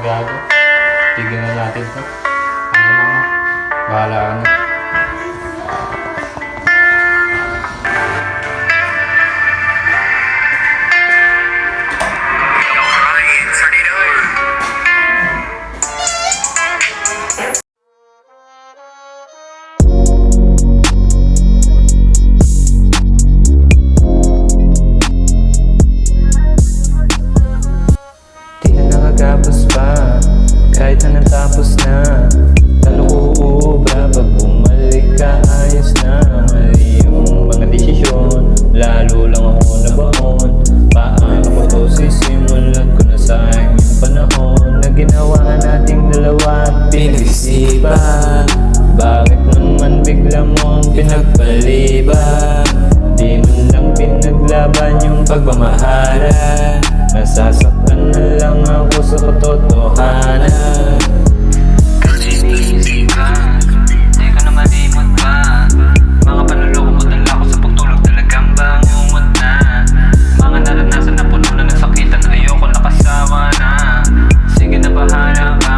gago. Tignan na natin to. Ano naman? Bahala ka na. Tapos pa, kahit na natapos na. Kalukuubra, pag bumalik ka, ayos na. Mali yung mga desisyon, lalo lang ako nabaon. Paano ko to sisimulan ko na sayang yung panahon na ginawa nating dalawa at pinag-isipan. Bakit naman bigla mo ang pinagpaliban? Di man lang pinaglaban yung pagmamahalan. Nasasaktan na lang ako sa katotohanan. Kasi iniisip ka, di ka na malimot pa. Mga panuloko mo dala ko sa pagtulog, talagang bangungot na. Mga naranasan na puno na ng sakitan, ayoko nakasawa na. Sige na bahala ka,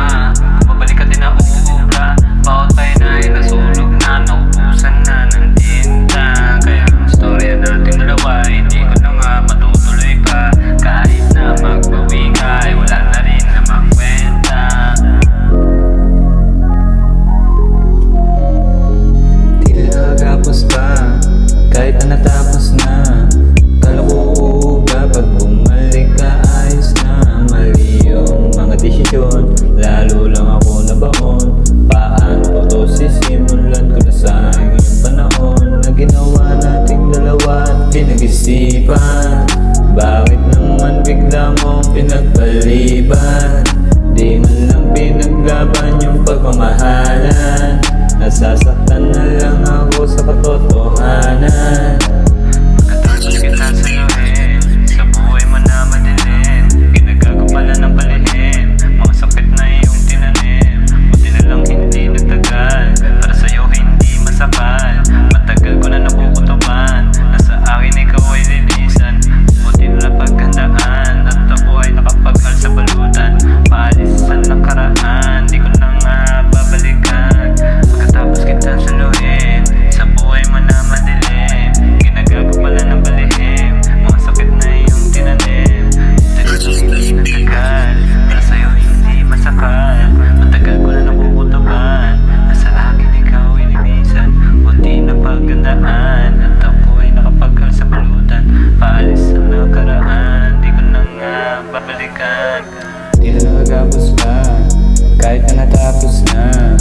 mabalik ka din na uubra. Bawat tayo na ay nasulog na, naubusan na ng tinta. Kaya ang storya natin dalawa, hindi ko na nga matutuloy pa. Kahit na magbawi ka, ay wala na rin na magkwenta. Di na nakagapos pa, kahit na natapos na. Kalukuubra, pag bumalik ka, ayos na. Mali yung mga desisyon, lalo lang ako nabaon. Paano ko to sisimulan ko na sayang yung panahon na ginawa nating dalawa at pinag-isipan. Bakit naman bigla mo pinagpaliban? Di man lang pinaglaban yung pagmamahalan. Nasasaktan na lang ako sa katotohanan. Pagkatapos kita sa'yo sa buhay mo na madilim. Ginagago pala ng palihim, mga sakit na iyong tinanim. Buti na lang hindi nagtagal, para sa'yo hindi masakal. Matagal ko na nakukutuban, nasa akin ikaw ay lilisan. Buti na paghandaan, at ako ay nakapaghal sa balutan. Paalis sa nakaraan, di ko na nga babalikan. Pagkatapos kita saluhin, sa buhay mo na madilim. Ginagago pala ng balihim, mga sakit na iyong tinanim. Hindi nagtagal, para sa'yo hindi masakal. Matagal ko na nakukutuban, nasa akin ikaw ay linisan. Buti na paghandaan, at ako ay nakapaghal sa balutan. Paalis sa nakaraan, di ko na nga babalikan. Di na nakagapos pa, kahit na natapos na.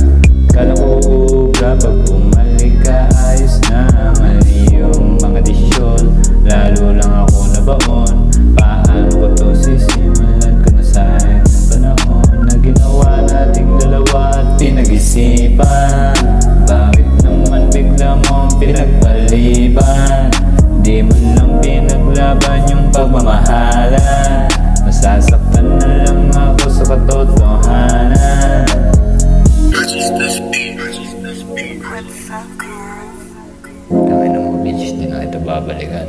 Kalukuubra, pag bumalik ka, ayos na. Mali yung mga desisyon, lalo lang ako nabaon. Paano ko to sisimulan ko na sayang yung panahon na ginawa nating dalawa at pinag-isipan. Bakit naman bigla mong pinagpaliban? Di man lang pinaglaban yung pagmamahalan. Nasasaktan na lang ako sa katotohanan. Tangin na mo, bitch, di na ito babalikan.